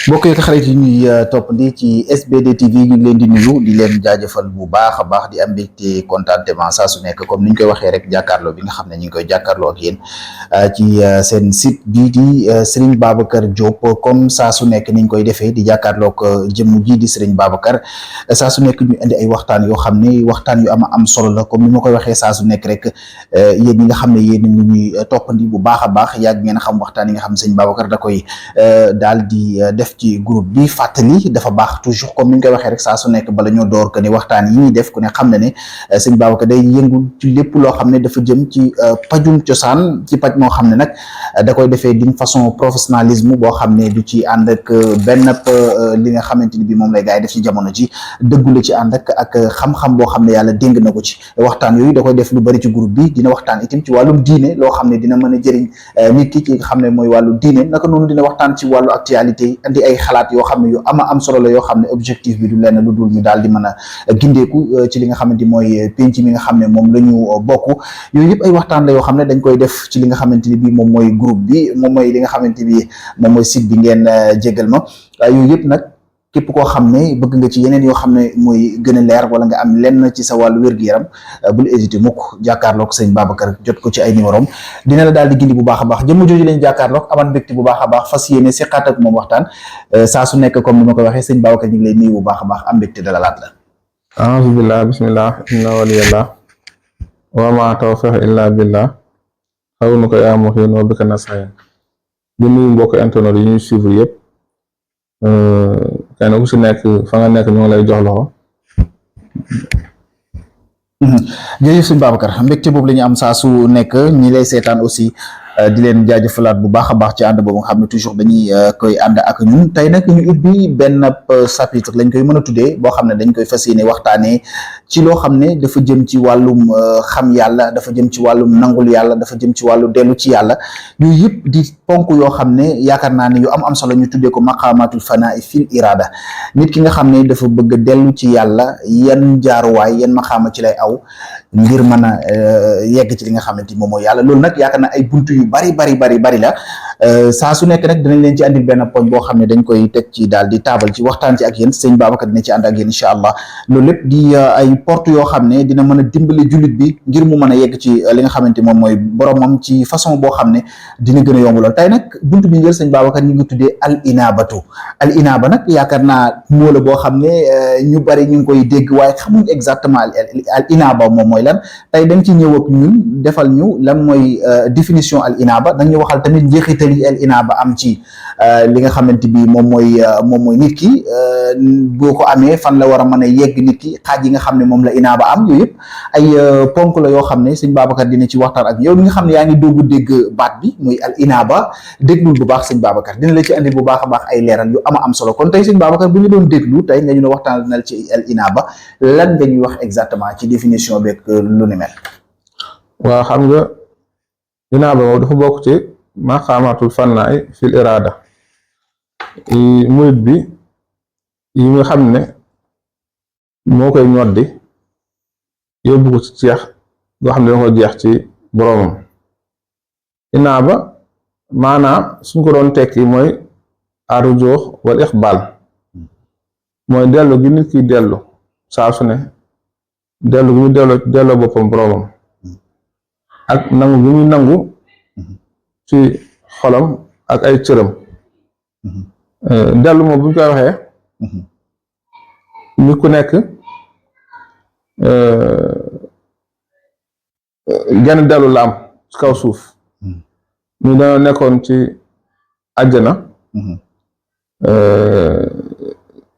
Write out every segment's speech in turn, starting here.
mbokk yi xarit yi ñuy toppandi ci SBD TV ñu ngi leen di nuyu di leen jaajëfal bu baax a baax di am mbégte contentement saa su nekk comme ni ñu koy waxee rek jàkkaarloo bi nga xam ne ñu ngi koy jàkkaarloo ak yéen ci seen site bii di Serigne Babacar Diop comme saa su nekk ni ñu koy defee di jàkkaarloog jëmm ji di Serigne Babacar saa su nekk ñu indi ay waxtaan yoo xam ne waxtaan yu am solo la comme ni ma koy waxee saa su nekk rek yéen ñi nga xam ne yéen ñu ñuy toppandi bu baax a baax yàgg ngeen xam waxtaan yi nga xam ne Serigne Babacar da koy daal di def ci groupe bi fàttali dafa baax toujours comme ni ñu koy waxee rek saa su nekk bala ñoo door que ne waxtaan yi ñuy def ku ne xam ne ne sëñ Babacar day yëngul ci lépp loo xam ne dafa jëm ci pajum cosaan ci paj moo xam ne nag da koy defee d'une façon professionnalisme boo xam ne du ci ànd ak benn li nga xamante ni bi moom lay gars yi def ci jamono ji dëggu la ci ànd ak xam-xam boo xam ne yàlla dénk na ko ci waxtaan yooyu da koy def lu bari ci groupe bi dina waxtaan itam ci wàllum diine loo xam ne dina mën a jëriñ nit ki nga xam ne mooy wàllu diine naka noonu dina waxtaan ci wàllu actualité andi ay xalaat yoo xam ne yu am solo la yoo xam ne objectif bi du lenn lu dul ñu daal di mën a gindeeku ci li nga xamante mooy penc mi nga xam ne moom la ñu bokk yooyu yëpp ay waxtaan la yoo xam ne dañ koy def ci li nga xamante ni bi moom mooy groupe bi moom mooy li nga xamante bi moom mooy site bi ngeen jégal ma yooyu yëpp nag képp koo xam ne bëgg nga ci yeneen yoo xam ne mooy gën a leer wala nga am lenn ci sa wàllu wér-gu-yaram bul hésité mukk jàkkaarloog sëñ Babacar jot ko ci ay numéro am dina la daal di gindi bu baax a baax jëmm jooju lañ jàkkaarloog aman mbégte bu baax a baax fas yéene seqaat ak moom waxtaan saa su nekk comme ni ma koy waxee sëñ Babacar ñu ngi lay nuyu bu baax a baax am mbégte dalalaat la a'uuzu billah bismillah inna waliyallah wa ma tawfiq illa billah xaw nu ko yaa muhin wa bika nasta'in di nuyu mbokk internet yi ñuy suivre yëpp kenn ku si nekk fa nga nekk ñu ngi lay jox loxo. jërëjëf sëñ Babacar mbégte boobu la ñu am saa su nekk ñi lay seetaan aussi di leen jaajëfalaat bu baax a baax ci ànd boobu nga xam ne toujours dañuy koy ànd ak ñun tey nag ñu ubbi benn chapitre lañ koy mën a tuddee boo xam ne dañ koy fas yéene waxtaanee ci loo xam ne dafa jëm ci wàllum xam yàlla dafa jëm ci wàllum nangul yàlla dafa jëm ci wàllu dellu ci yàlla yooyu yëpp di ponk yoo xam ne yaakaar naa ne yu am solo ñu tuddee ko maqamatul fanaa fil irada nit ki nga xam ne dafa bëgg a dellu ci yàlla yan jaaruwaay yan maqaama ci lay aw ngir mën a yegg ci li nga xamante ni moom mooy yàlla loolu nag yaakaar naa ay buntu yu bari la saa su nekk nag dinañ leen ci andil benn poñ boo xam ne dañ koy teg ci daal di taabal ci waxtaan ci ak yéen sëñ Babacar dina ci ànd ak yéen incha allah loolu lépp di ay porte yoo xam ne dina mën a dimbali jullit bi ngir mu mën a yegg ci li nga xamante moom mooy boromam ci façon boo xam ne dina gën a yomb lool tey nag buntu bi njël sëñ Babacar ñu ngi tuddee al inaba nag yaakaar naa moo la boo xam ne ñu bari ñu ngi koy dégg waaye xamuñ exactement al inaba moom mooy lan tey dañ ci ñëw ak ñun defal ñu lan mooy définition al inaba dañu waxal tamit njeexital yi al inaba am ci li nga xamante bi moom mooy nit ki boo ko amee fan la war a mën a yegg nit ki xaaj yi nga xam ne moom la inaba am yooyu yëpp ay ponk la yoo xam ne sëñ Babacar dina ci waxtaan ak yow mi nga xam ne yaa ngi doogu dégg baat bi muy al inaba déglul bu baax sëñ Babacar dina la ci andi bu baax a baax ay leeral yu am solo kon tey sëñ Babacar bu ñu doon déglu tey nga ñu ne waxtaan nal ci al inaba lan nga ñuy wax exactement ci définition beeg lu ni mel. waaw xam nga inaaba moom dafa bokk ci maqamatul fannaay fil irada murit bi yi nga xam ne moo koy ñoddi yóbbu ko ci jeex goo xam ne danga ko jeex ci boroomam inaaba maanaam suñ ko doon tekki mooy arujoox wal ixbal mooy dellu gi nit ki dellu saa su ne dellu gi muy delloo boppam boroomam ak nangu gi muy nangu ci xolam ak ay cëram dellu moom bu ñu koy waxee nit ku nekk genn dellu la am ci kaw suuf ñu dañoo nekkoon ci àjjana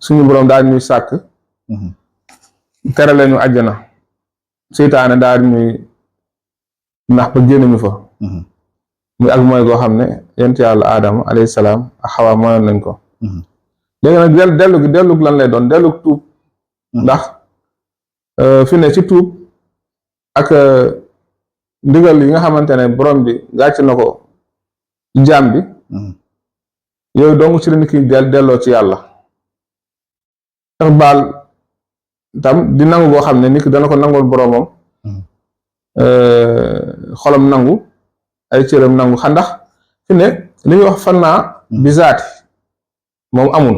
suñu boroom daal ñuy sàkk terale ñu àjjana seytaane daal ñuy ndax ba génn ñu fa muy ak mooy goo xam ne yent yàlla aadama alayhi salaam ak xawaa mooyoon nañ ko léegi nag dellu gi lan lay doon dellu tuub ndax fi ne ci tuub ak ndigal yi nga xamante ne borom bi gàcc na ko jaam bi yooyu dong ci la nit ki delloo ci yàlla tax baal tam di nangu boo xam ne nit ki dana ko nangul boromam xolam nangu ay cëram nangu xandax fi ne li ñuy wax fannaa bi zaati moom amul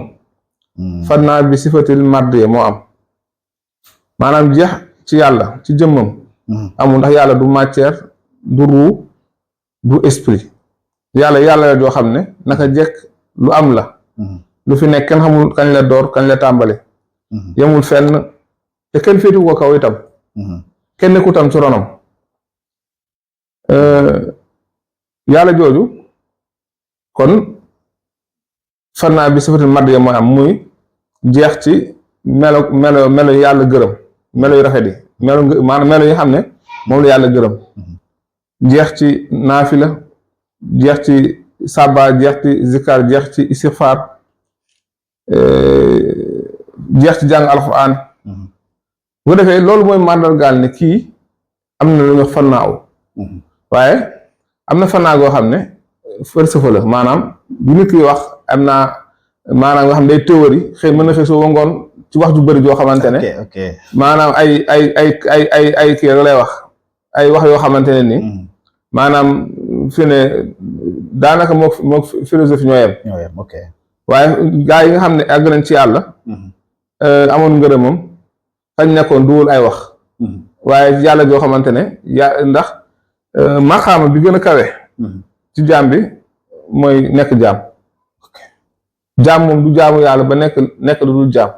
fannaa bi sifatil mardiya moo am maanaam jeex ci yàlla ci jëmmam amul ndax yàlla du matière du ruu du esprit yàlla la joo xam ne naka jekk lu am la lu fi nekk kenn xamul kañ la door kañ la tàmbali yemul fenn te kenn féetu ko kaw itam kenn nekku tam ci ronam yàlla jooju kon fannaa bi sifatil mardiya mooy am muy jeex ci melo yàlla gërëm melo yu rafet yi maanaam melo yi xam ne moom la yàlla gërëm jeex ci naafila jeex ci sàbba jeex ci zikar jeex ci istixfaar jeex ci jàng alxuraan bu ko defee loolu mooy màndargaal ne kii am na lu ñu wax fannaaw waaye am na fannaa goo xam ne falsafa la maanaam bu nit ki wax am naa maanaam nga xam day théorie xëy mën na xëy soo ngoon ci wax ju bëri joo xamante ne maanaam ay kii rek lay wax ay wax yoo xamante ne ni maanaam fi ne daanaka moo philosophie ñoo yem waaye gaa yi nga xam ne àgg nañ ci yàlla amoon ngërëmam xañ nekkoon duwul ay wax waaye yàlla joo xamante ne ndax maqaama bi gën a kawe ci jaam bi mooy nekk jaam jaam moom du jaamu yàlla ba nekk lu dul jaam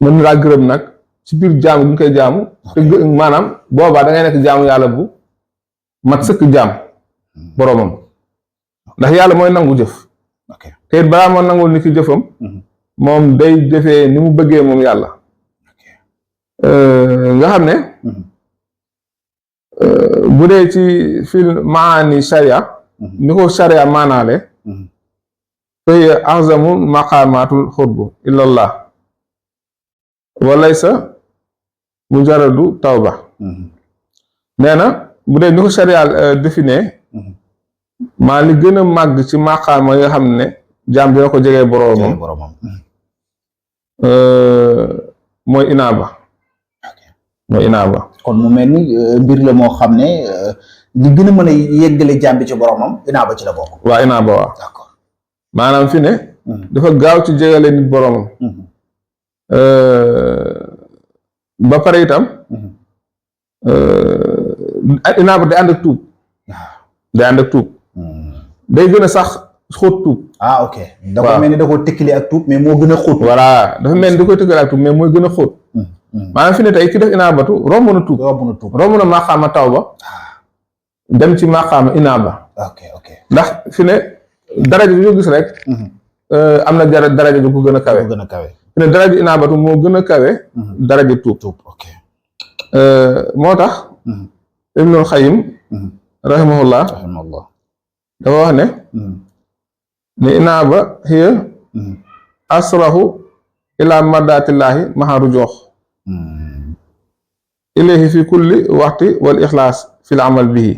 mën laa gërëm nag ci biir jaamu gi ñu koy jaamu te maanaam boobaa da ngay nekk jaamu yàlla bu mat sëkk jaam boroomam ndax yàlla mooy nangu jëf te it balaa moo nangul ni ki jëfam moom day jëfee ni mu bëggee moom yàlla nga xam ne bu dee ci fil maani sharia ni ko sharia maanaale fay azamu maqamatul xurbu illallah walaysa mujarradu tawba nee na bu dee ni ko sharia définir maa li gën a màgg ci maqaama yi nga xam ne jaam dina ko jegee boroomam mooy inaaba kon mu mel ni mbir la moo xam ne li gën a mën a yeggale jaam bi ci boroomam inaaba ci la bokk waaw inaaba waaw d'accord maanaam fi ne dafa gaaw ci jegale nit boroomam ba pare itam inaaba day ànd ak tuub day gën a sax xóot tuub ok dafa mel ni da koo tëkkale ak tuub mais moo gën a xóot voilà dafa mel ni da koy tëkkale ak tuub mais mooy gën a xóot maanaam fi ne tey ki def inaabatu romb na tuub romb na maqaama tawba dem ci maqaama inaaba ndax fi ne daraja ju gis rek am na daraja ju ko gën a kawe fi ne daraja inaabatu moo gën a kawe daraja tuub moo tax Ibnul Xayyim rahimahullah dafa wax ne inaaba hiya asrahu ila mardatillahi maha rujoox ilayhi fi kulli waxti wal ixlaas fil amal bihi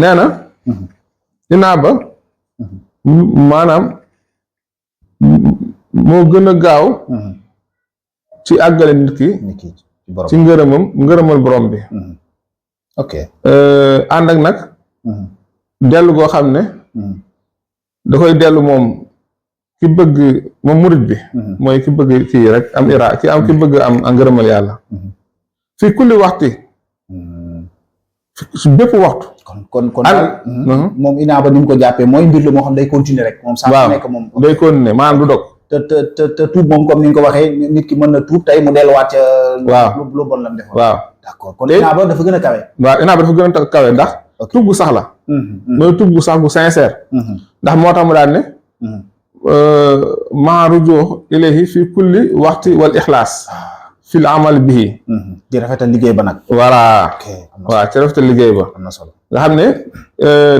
nee na inaaba maanaam moo gën a gaaw ci àggale nit ki ci ngërëmal borom bi ànd ak nag dellu goo xam ne da koy dellu moom ki bëgg moom murit bi mooy ki bëgg kii rek am ki bëgg am ngërëmal yàlla fii kulli waxti su bépp waxtu kon moom inaaba ni mu ko jàppee mooy mbir la moo xam day continuer rek moom saa su nekk moom day continuer maanaam du dog te tuub moom comme ni nga ko waxee nit ki mën na tuub tey mu delluwaat ca lu bon lam defoon d'accord kon inaaba dafa gën a kawe inaaba dafa gën a kawe ndax tuub gu sax la mooy tuub gu sax gu sincère ndax moo tax mu daan ne maa rujuu ilayhi fi kulli waxti wal ixlaas fil amal bihi di rafetal liggéey ba nag voilà waaw ci rafetal liggéey ba am na solo nga xam ne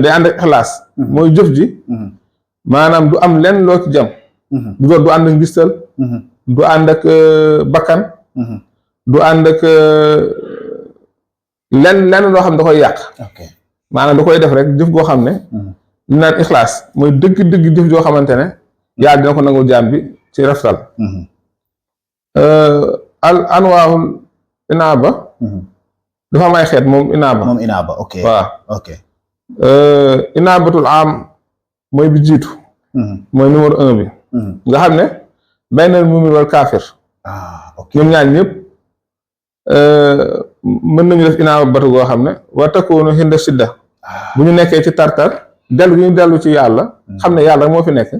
day ànd ak ixlaas mooy jëf ji maanaam du am lenn loo ci jam du ànd ak ngistal du ànd ak bakkan du ànd ak lenn loo xam ne da koy yàq maanaam da koy def rek jëf goo xam ne li naan ixlaas mooy dëgg jëf joo xamante ne yàlla dina ko nangul jaam bi ci rafetal al anwaahul inaaba dafa am ay xeet moom inaaba ok waaw inaabatul am mooy bi jiitu mooy numéro 1 bi nga xam ne baynal mu'min wal kaafir ñoom ñaar ñëpp mën nañu def inaaba batu goo xam ne wa takuunu hinda sidda bu ñu nekkee ci tartar dellu gi ñu dellu ci yàlla xam ne yàlla moo fi nekk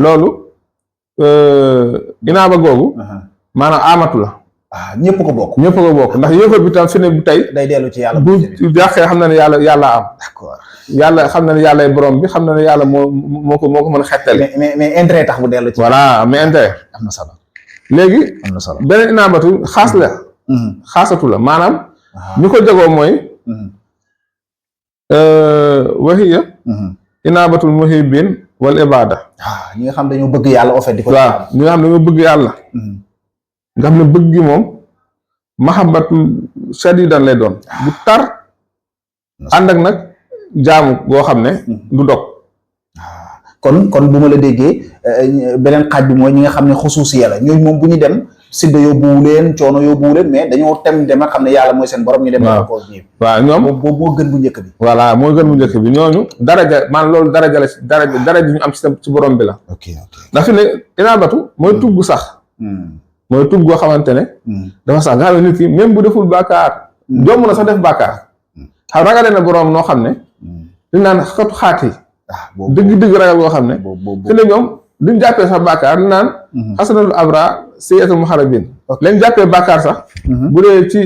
loolu inaaba googu maanaam amatu la ñëpp ko bokk ndax yëfër bi tam fi ne bu tey day dellu ci yàlla bu yàqee xam na ne yàlla am d'accord yàlla xam na ne yàlla borom bi xam na ne yàlla moo ko mën a xettale mais intérêt tax bu dellu ci voilà mais intérêt am na solo léegi am na solo beneen inaabatu xaas la xaasatu la maanaam ñu ko jagoo mooy waxiya inaabatul muhibbin wal ibada ñi nga xam dañoo bëgg yàlla en fait di ko waaw ñi nga xam dañoo bëgg yàlla nga xam ne bëgg gi moom mahabbatu shadidan lay doon bu tar ànd ak nag jaamu boo xam ne du dog kon bu ma la déggee beneen xaaj bi mooy ñi nga xam ne xusuusiya la ñooñu moom bu ñu dem sidda yóbbuwu leen coono yóbbuwu leen mais dañoo dem ak xam ne yàlla mooy seen borom ñu dem ko ñi waaw ñoom boobu moo gën bu njëkk bi voilà moo gën bu njëkk bi ñooñu daraja maanaam loolu daraja la daraja ñu am ci borom bi la ndax fi ne inaabatu mooy tugg sax mooy tugg goo xamante ne dafa sax nga xam ne nit ki même bu deful bàkkaar jomb na sax def bàkkaar xam ragale na borom noo xam ne li naan xatu xaati dëgg ragal boo xam ne fi ne ñoom liñ jàppee sax bàkkaar li naan xasanatul abra sayyiatul muharrabin lañ jàppee bàkkaar sax bu dee ci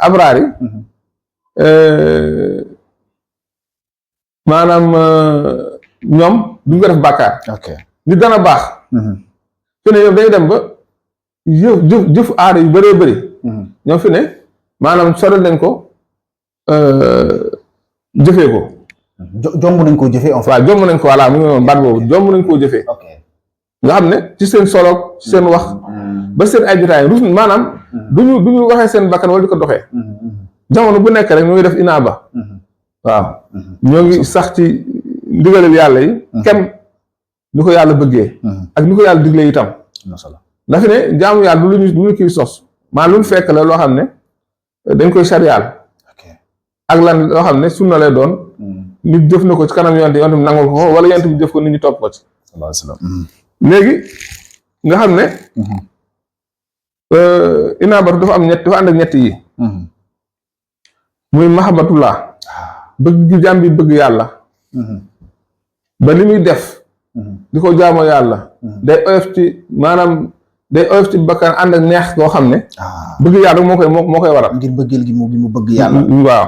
abraar yi maanaam ñoom duñ ko def bàkkaar li dana baax fi ne ñoom dañuy dem ba jëf aada yu bëree bëri ñoom fi ne maanaam sorel nañ ko jëfee ko jomb nañ koo jëfee en fait waaw jomb nañ ko voilà mu ngi noonu baat boobu jomb nañ koo jëfee nga xam ne ci seen solo ci seen wax ba seen ay jotaay rus maanaam duñu waxee seen bakkan wala di ko doxee jamono bu nekk rek ñoo ngi def inaaba waaw ñoo ngi sax ci ndigalal yàlla yi kenn ni ko yàlla bëggee ak ni ko yàlla diglee itam ndax fi ne jaamu yàlla du lu kii sos maanaam lu mu fekk la loo xam ne dañ koy sariyaal ak lan loo xam ne sunna lay doon nit jëf na ko ci kanam yonent bi nangul ko wala yonent bi jëf ko nit ñi topp ko ci léegi nga xam ne inaabatu dafa am dafa ànd ak ñett yi muy mahabbatullah bëgg gi jaam bi bëgg yàlla ba li muy def di ko jaamoo yàlla day oyof ci maanaam day oyof ci bakkan ànd ak neex koo xam ne bëgg yàlla moo koy waral ngir bëggeel gi mu bëgg yàlla waaw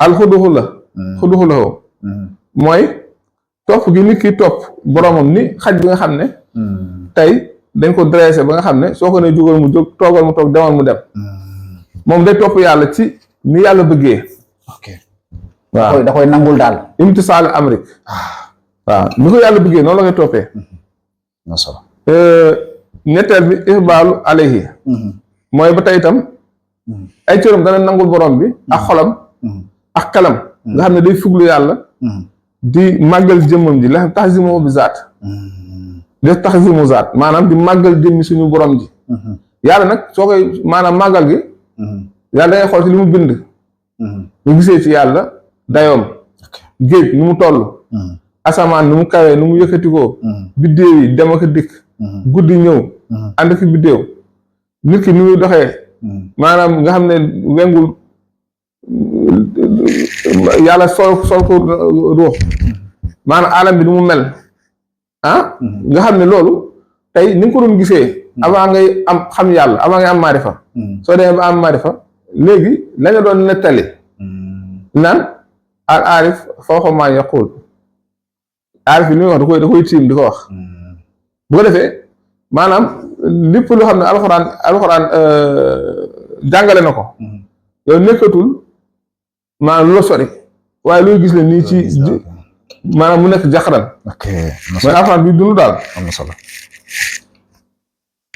al xuduxu la xuduxu la mooy topp gi nit ki topp boromam ni xaj bi nga xam ne tey dañ ko dressé ba nga xam ne soo ko ne jógal mu jóg toogal mu toog demal mu dem moom day topp yàlla ci ni yàlla bëggee waaw da koy nangul daal imtisaal amrik waaw ni ko yàlla bëggee noonu la koy toppee ñetteel bi ihbaalu alayhi mooy ba tey itam ay cëram dana nangul borom bi ak xolam ak xelam nga xam ne day fuglu yàlla di màggal jëmmam ji la taxzimu bi zaat def taxzimu zaat maanaam di màggal jëmmi suñu borom ji yàlla nag soo koy maanaam màggal gi yàlla dangay xool ci li mu bind nga gisee ci yàlla dayoom géej ni mu toll asamaan ni mu kawee ni mu yëkkatikoo biddéew yi dem ak dikk guddi ñëw ànd ak biddéew nit ki ni muy doxee maanaam nga xam ne wengul yàlla sol ko ruux maanaam alam bi ni mu mel nga xam ne loolu tey ni nga ko doon gisee avant ngay am xam yàlla avant ngay am maarifa soo demee ba am maarifa léegi la nga doon nettali naan al aarif fawqa maa yaqul aarif bi li muy wax da koy tiim di ko wax bu ko defee maanaam lépp loo xam ne alxuraan jàngale na ko yow nekkatul maanaam lu la sori waaye looy gis la nii ci maanaam mu nekk jaxaran mooy alxuraan bi dund daal am na solo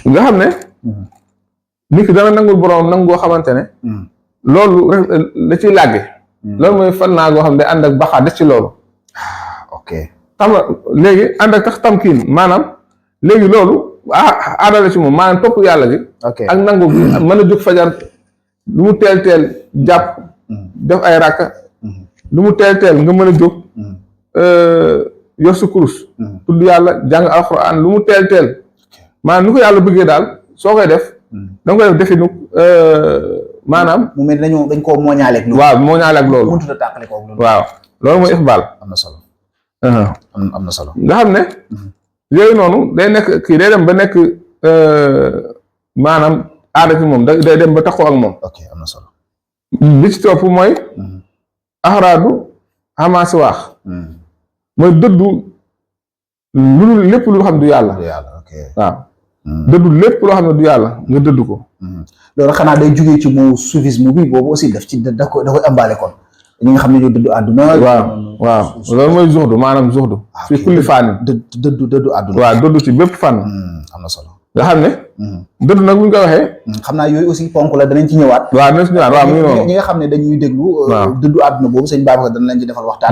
nga xam ne nit ki dana nangul borom nangu goo xamante ne loolu rek la ciy làgge loolu mooy fan naa goo xam ne ànd ak baxaa des ci loolu xam nga léegi ànd ak tax tamkiin maanaam léegi loolu aadala ci moom maanaam topp yàlla gi ak nangu gi mën a jóg fajar lu mu teel jàpp def ay ràkka lu mu teel nga mën a jóg yor sa kurus tudd yàlla jàng alxuraan lu mu teel maanaam ni ko yàlla bëggee daal soo koy def da nga koy def definu maanaam mu mel dañ koo mooñaaleeg loolu. waaw mooñaale ak loolu mënut a tàqale ko loolu. waaw loolu mooy iqbaal. am na solo. am na solo. nga xam ne yooyu noonu day nekk kii day dem ba nekk maanaam aada ci moom day dem ba taxoo ak moom. ok am na solo. li ci topp mooy axaraadu xamaasi waax mooy dëddu lu lépp lu xam du yàlla. ok waaw dëddu lépp loo xam ne du yàlla nga dëddu ko. loolu xanaa day jugee ci mu soufisme bi boobu aussi daf ci da koy ëmbaale kon ñi nga xam ne ñoo dëddu àdduna. waaw loolu mooy zuhdu maanaam zuhdu. fi kulli fànn. dëddu àdduna. waaw dëddu ci bépp fànn. am na solo. nga xam ne. dëddu nag bu ñu ko waxee. xam naa yooyu aussi ponk la danañ ci ñëwaat. waaw danañ ci ñëwaat waaw mu ngi noonu. ñi nga xam ne dañuy déglu. dëddu àdduna boobu sëñ Babacar dana leen ci defal waxtaan.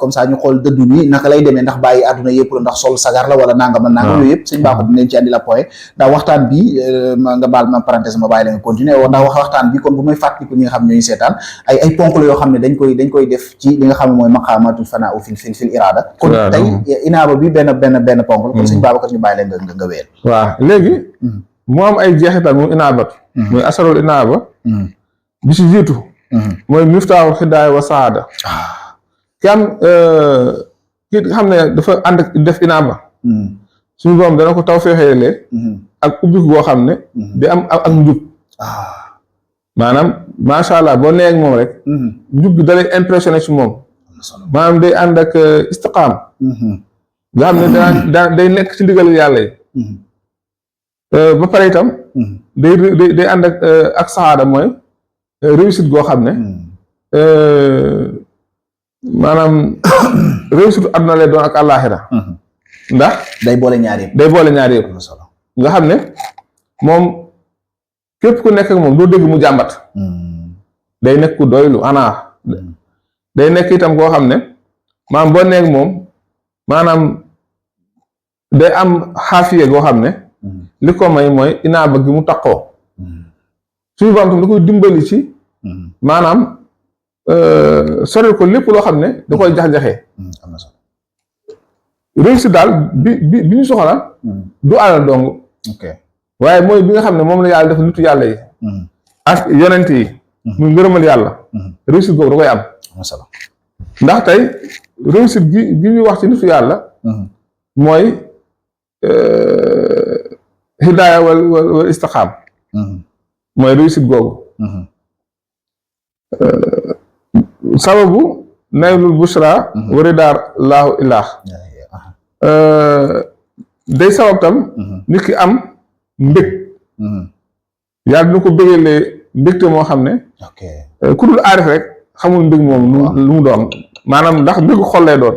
comme ça ñu xool dëddu ni naka lay demee ndax bàyyi àdduna yëpp la ndax sol sagar la wala nangam ak nangam yooyu yëpp sëñ Babacar dina leen ci andi la point ndax waxtaan bi nga baal ma parenthèse ma bàyyi la nga continuer ndax waxtaan bi kon bu may fàttaliku ñi nga xam ne ñooñu seetaan ay ponk la yoo xam ne dañ koy def ci li nga xam ne mooy maqaamatul fanaa fil iraada kon tey inaaba bi benn ponk la kon sëñ Babacar ñu bàyyi leen nga wéyal. waaw léegi mu am ay jeexital mu inaabatu mooy asarul inaaba bi ci jiitu mooy miftaaxul xidaaya wa saada ki am ki xam ne dafa ànd ak def inaaba suñu borom dana ko taw feexeelee ak ubbi goo xam ne di am ak njub maanaam macha allah boo nee ak moom rek njub gi da lay impressionné ci moom maanaam day ànd ak istiqaam nga xam ne day nekk ci ndigal yàlla yi ba pare itam day ànd ak saxaada mooy réussite goo xam ne maanaam réussite àdduna lay doon ak àllaaxira ndax day boole ñaar yëpp nga xam ne moom képp ku nekk ak moom doo dégg mu jàmbat day nekk ku doylu anaa day nekk itam koo xam ne maanaam boo nekk moom maanaam day am xaafiye goo xam ne li ko may mooy inaaba gi mu taqoo suñu borom tam da koy dimbali ci maanaam soril ko lépp loo xam ne da koy jax-jaxee réussite daal bi ñu soxla du alal dong waaye mooy bi nga xam ne moom la yàlla def nitu yàlla yi ak yonent yi muy ngërëmal yàlla réussite boobu da koy am ndax tey réussite gi ñu wax ci nitu yàlla mooy hidaaya wal istiqaam mooy réussite googu sababu naylul bushra waridaar laahu ilaah day sabab tam nit ki am mbég yàlla dina ko bëggalee mbégte moo xam ne ku dul aarif rek xamul mbég moom lu mu doon maanaam ndax mbégu xol lay doon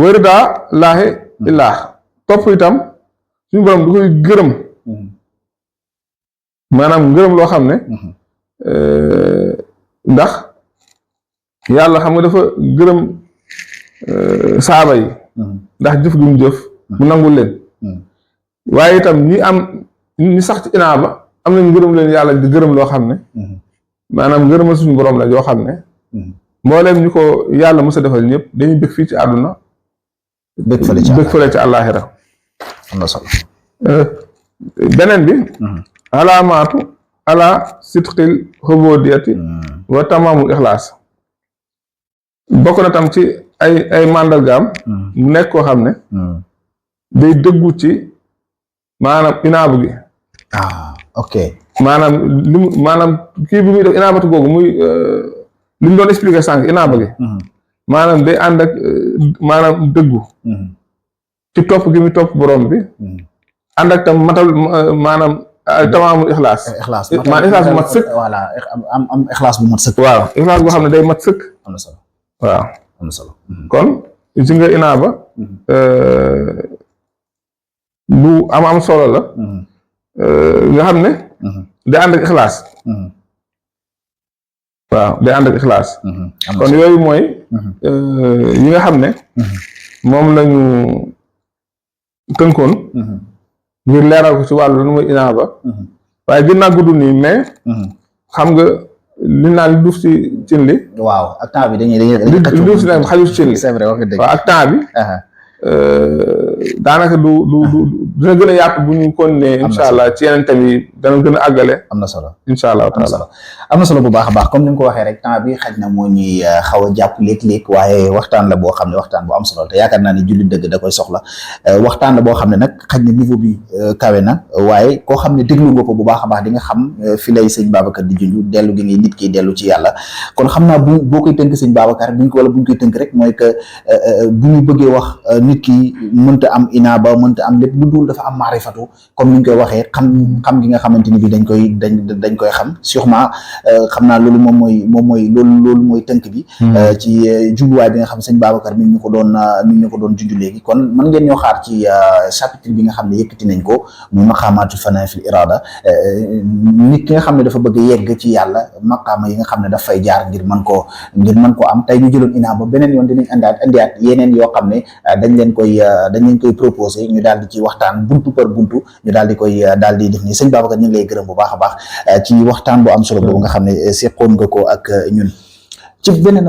waridaar laahi ilaah topp itam suñu borom du koy gërëm maanaam ngërëm loo xam ne ndax yàlla xam nga dafa gërëm saaba yi ndax jëf gi mu jëf mu nangul leen waaye itam ñi sax ci inaaba am nañ ngërëm leen yàlla di gërëm loo xam ne maanaam ngërëmal suñu borom la yoo xam ne mbooleem ñu ko yàlla mos a defal ñëpp dañuy bëgg fii ci àdduna bëgg fële ci àllaaxira am na solo beneen bi alaamaatu ala sidqil xubudiyati wa tamaamul ixlaas bokk na tam ci ay màndargaam mu nekk koo xam ne day dëggu ci maanaam inaabu gi ok maanaam kii bi muy def inaabatu googu muy li ñu doon expliqué sànq inaaba gi maanaam day ànd ak maanaam dëggu ci topp gi muy topp borom bi ànd ak tam matal maanaam tamaamul ixlaas maanaam ixlaas bu mat sëkk voilà am ixlaas bu mat sëkk waaw ixlaas boo xam ne day mat sëkk am na solo waaw am na solo kon si nga inaaba lu am solo la nga xam ne day ànd ak ixlaas waaw day ànd ak ixlaas kon yooyu mooy yi nga xam ne moom lañu tënkoon ngir leeral ko ci wàllu lu muy inaaba waaye gën naa gudd nii mais xam nga li naan duuf ci cin li. waaw ak temps bi dañuy li duuf ci nag xajul ci cin li. c'est vrai wax nga dëgg. waaw ak temps bi. daanaka du dina gën a yaatu bu ñu continuer incha allah ci yeneen thèmes yi dana gën a àggale. am na solo incha allah taala. am na solo bu baax a baax comme ni nga ko waxee rek temps bi xaj na moo ñuy xaw a jàpp léeg-léeg waaye waxtaan la boo xam ne waxtaan bu am solo te yaakaar naa ne jullit dëgg da koy soxla waxtaan la boo xam ne nag xaj na niveau bi kawe na waaye koo xam ne déglu nga ko bu baax a baax di nga xam fi lay sëñ Babacar di junj dellu gi ngay nit ki dellu ci yàlla kon xam naa boo koy tënk sëñ Babacar buñ ko wala buñ koy tënk rek mooy que bu ñu bëggee wax nit ki mënta am inaaba mënta am lépp lu dul dafa am maarifatu comme ni ñu koy waxee xam gi nga xamante ni bi dañ koy xam sûrement xam naa loolu moom mooy loolu mooy tënk bi ci jubluwaay bi nga xam sëñ Babacar mi ngi ñu ko doon junj léegi kon mën ngeen ñoo xaar ci chapitre bi nga xam ne yëkkati nañ ko mu maqaamaatu fanaa fil irada nit ki nga xam ne dafa bëgg yegg ci yàlla maqaama yi nga xam ne daf fay jaar ngir mën koo am tey ñu jëloon inaaba beneen yoon dinañ indiwaat yeneen yoo xam ne dañ leen koy proposé ñu daal di ci waxtaan buntu par buntu ñu daal di def nii sëñ Babacar ñu ngi lay gërëm bu baax a baax ci waxtaan bu am solo boobu nga xam ne seqoon nga ko ak ñun ci beneen